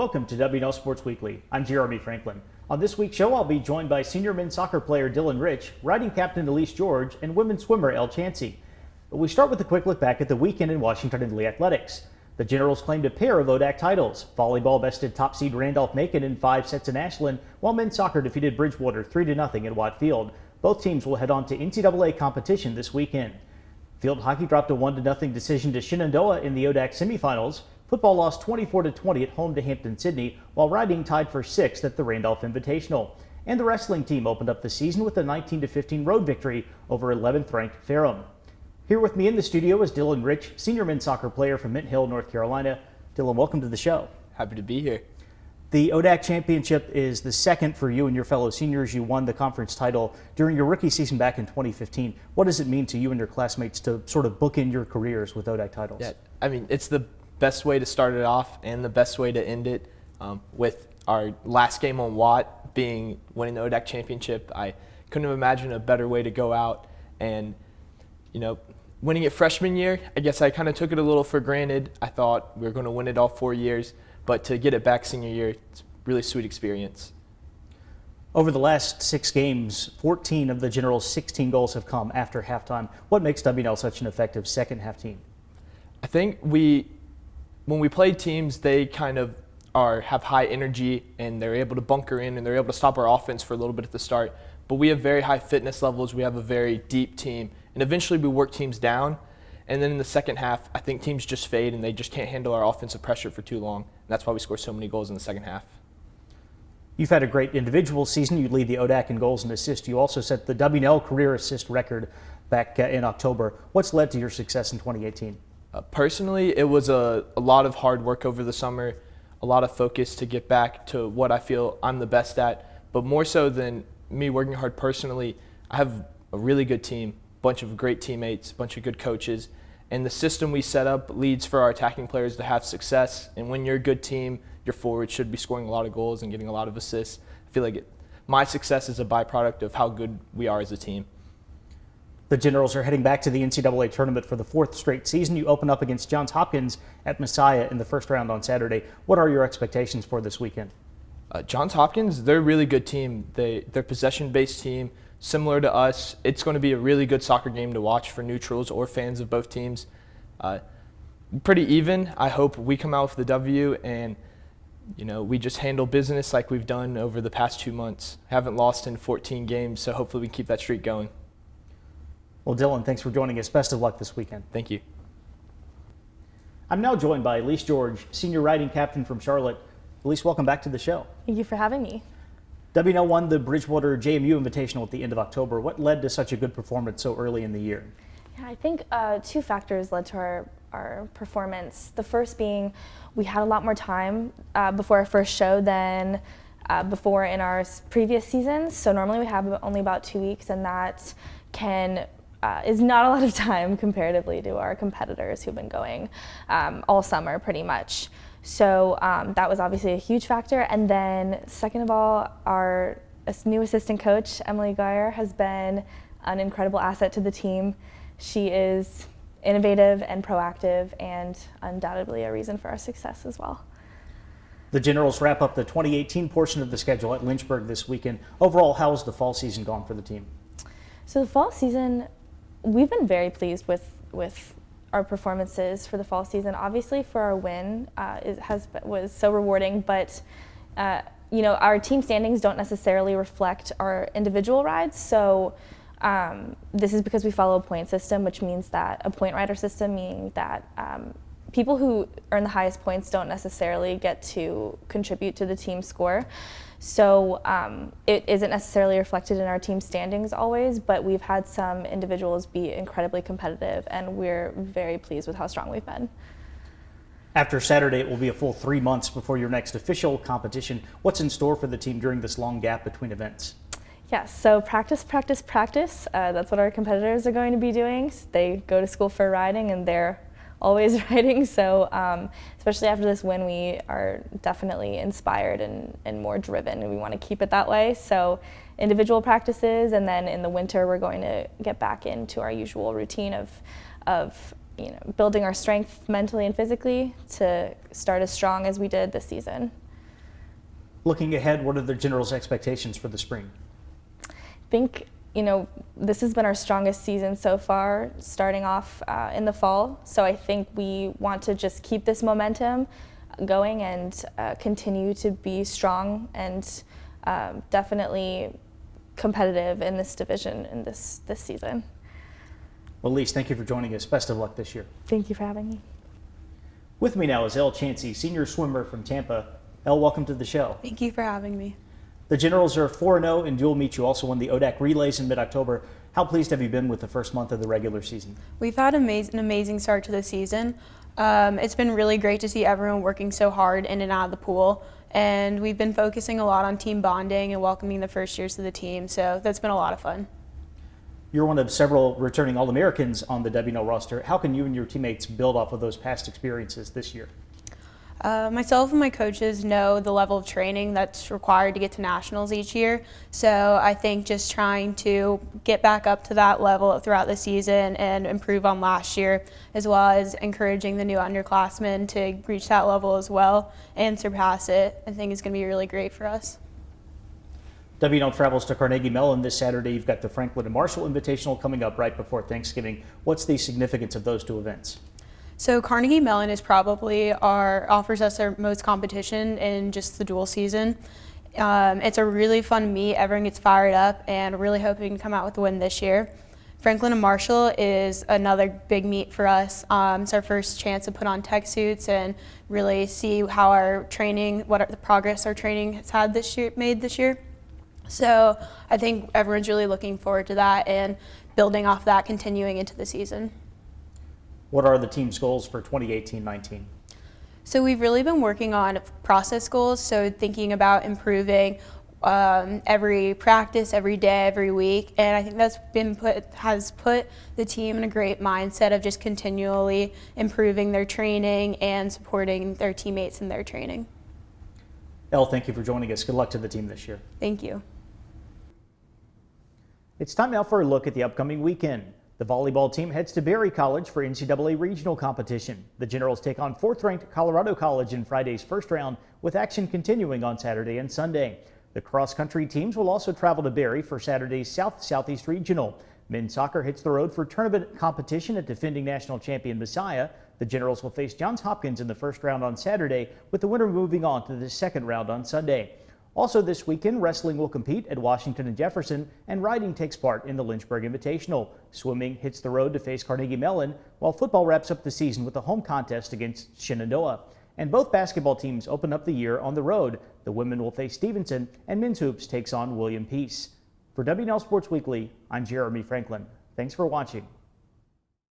Welcome to WNL Sports Weekly. I'm Jeremy Franklin. On this week's show, I'll be joined by senior men's soccer player Ritch, riding captain Elise George, and women's swimmer Elle Chancey. We start with a quick look back at the weekend in Washington and Lee athletics. The Generals claimed a pair of ODAC titles. Volleyball bested top seed Randolph-Macon in 5 sets in Ashland, while men's soccer defeated Bridgewater 3-0 at Watt Field. Both teams will head on to NCAA competition this weekend. Field hockey dropped a 1-0 decision to Shenandoah in the ODAC semifinals. Football lost 24-20 at home to Hampton-Sydney, while riding tied for 6th at the Randolph Invitational. And the wrestling team opened up the season with a 19-15 road victory over 11th-ranked Ferrum. Here with me in the studio is Ritch, senior men's soccer player from Mint Hill, North Carolina. Dylan, welcome to the show. Happy to be here. The ODAC championship is the second for you and your fellow seniors. You won the conference title during your rookie season back in 2015. What does it mean to you and your classmates to sort of bookend your careers with ODAC titles? Yeah, I mean, it's the best way to start it off and the best way to end it. With our last game on Watt being winning the ODAC championship, I couldn't have imagined a better way to go out. And, you know, winning it freshman year, I guess I kind of took it a little for granted. I thought we were going to win it all 4 years. But to get it back senior year, it's a really sweet experience. Over the last 6 games, 14 of the Generals' 16 goals have come after halftime. What makes WNL such an effective second half team? I think when we play teams, they kind of have high energy and they're able to bunker in and they're able to stop our offense for a little bit at the start. But we have very high fitness levels. We have a very deep team. And eventually we work teams down. And then in the second half, I think teams just fade and they just can't handle our offensive pressure for too long. And that's why we score so many goals in the second half. You've had a great individual season. You lead the ODAC in goals and assists. You also set the WNL career assist record back in October. What's led to your success in 2018? Personally, it was a lot of hard work over the summer, a lot of focus to get back to what I feel I'm the best at. But more so than me working hard personally, I have a really good team, bunch of great teammates, bunch of good coaches. And the system we set up leads for our attacking players to have success. And when you're a good team, your forwards should be scoring a lot of goals and getting a lot of assists. I feel like my success is a byproduct of how good we are as a team. The Generals are heading back to the NCAA tournament for the 4th straight season. You open up against Johns Hopkins at Messiah in the first round on Saturday. What are your expectations for this weekend? Johns Hopkins, they're a really good team. They're a possession-based team. Similar to us, it's going to be a really good soccer game to watch for neutrals or fans of both teams. Pretty even. I hope we come out with the W and we just handle business like we've done over the past 2 months. Haven't lost in 14 games, so hopefully we can keep that streak going. Well, Dylan, thanks for joining us. Best of luck this weekend. Thank you. I'm now joined by Elise George, senior riding captain from Charlotte. Elise, welcome back to the show. Thank you for having me. WNL won the Bridgewater JMU Invitational at the end of October. What led to such a good performance so early in the year? Yeah, I think 2 factors led to our performance. The first being we had a lot more time before our first show than before in our previous seasons. So normally we have only about 2 weeks, and that is not a lot of time comparatively to our competitors who've been going all summer pretty much. So that was obviously a huge factor. And then second of all, our new assistant coach, Emily Geyer, has been an incredible asset to the team. She is innovative and proactive and undoubtedly a reason for our success as well. The Generals wrap up the 2018 portion of the schedule at Lynchburg this weekend. Overall, how has the fall season gone for the team? So the fall season, we've been very pleased with our performances for the fall season. Obviously, for our win, was so rewarding, but our team standings don't necessarily reflect our individual rides. So this is because we follow a point system, which means that a point rider system, meaning that people who earn the highest points don't necessarily get to contribute to the team score. So it isn't necessarily reflected in our team standings always, but we've had some individuals be incredibly competitive, and we're very pleased with how strong we've been. After Saturday, it will be a full 3 months before your next official competition. What's in store for the team during this long gap between events? Yes, so practice, practice, practice. That's what our competitors are going to be doing. They go to school for riding, and they're always riding, so especially after this win, we are definitely inspired and more driven, and we want to keep it that way. So individual practices, and then in the winter we're going to get back into our usual routine of building our strength mentally and physically to start as strong as we did this season. Looking ahead, what are the Generals' expectations for the spring? I think, this has been our strongest season so far, starting off in the fall. So I think we want to just keep this momentum going and continue to be strong and definitely competitive in this division in this season. Well, Elise, thank you for joining us. Best of luck this year. Thank you for having me. With me now is Elle Chancey, senior swimmer from Tampa. Elle, welcome to the show. Thank you for having me. The Generals are 4-0 in dual meet. You also won the ODAC relays in mid-October. How pleased have you been with the first month of the regular season? We've had an amazing start to the season. It's been really great to see everyone working so hard in and out of the pool. And we've been focusing a lot on team bonding and welcoming the first years to the team. So that's been a lot of fun. You're one of several returning All-Americans on the WNL roster. How can you and your teammates build off of those past experiences this year? Myself and my coaches know the level of training that's required to get to nationals each year. So I think just trying to get back up to that level throughout the season and improve on last year, as well as encouraging the new underclassmen to reach that level as well and surpass it, I think is going to be really great for us. WNL travels to Carnegie Mellon this Saturday. You've got the Franklin and Marshall Invitational coming up right before Thanksgiving. What's the significance of those two events? So Carnegie Mellon is probably offers us our most competition in just the dual season. It's a really fun meet. Everyone gets fired up and really hoping to come out with a win this year. Franklin and Marshall is another big meet for us. It's our first chance to put on tech suits and really see how our training, the progress our training has had made this year. So I think everyone's really looking forward to that and building off that, continuing into the season. What are the team's goals for 2018-19? So we've really been working on process goals, so thinking about improving every practice, every day, every week, and I think that's has put the team in a great mindset of just continually improving their training and supporting their teammates in their training. Elle, thank you for joining us. Good luck to the team this year. Thank you. It's time now for a look at the upcoming weekend. The volleyball team heads to Berry College for NCAA regional competition. The Generals take on 4th-ranked Colorado College in Friday's first round, with action continuing on Saturday and Sunday. The cross-country teams will also travel to Berry for Saturday's South-Southeast Regional. Men's soccer hits the road for tournament competition at defending national champion Messiah. The Generals will face Johns Hopkins in the first round on Saturday, with the winner moving on to the second round on Sunday. Also this weekend, wrestling will compete at Washington and Jefferson, and riding takes part in the Lynchburg Invitational. Swimming hits the road to face Carnegie Mellon, while football wraps up the season with a home contest against Shenandoah. And both basketball teams open up the year on the road. The women will face Stevenson, and men's hoops takes on William Peace. For WNL Sports Weekly, I'm Jeremy Franklin. Thanks for watching.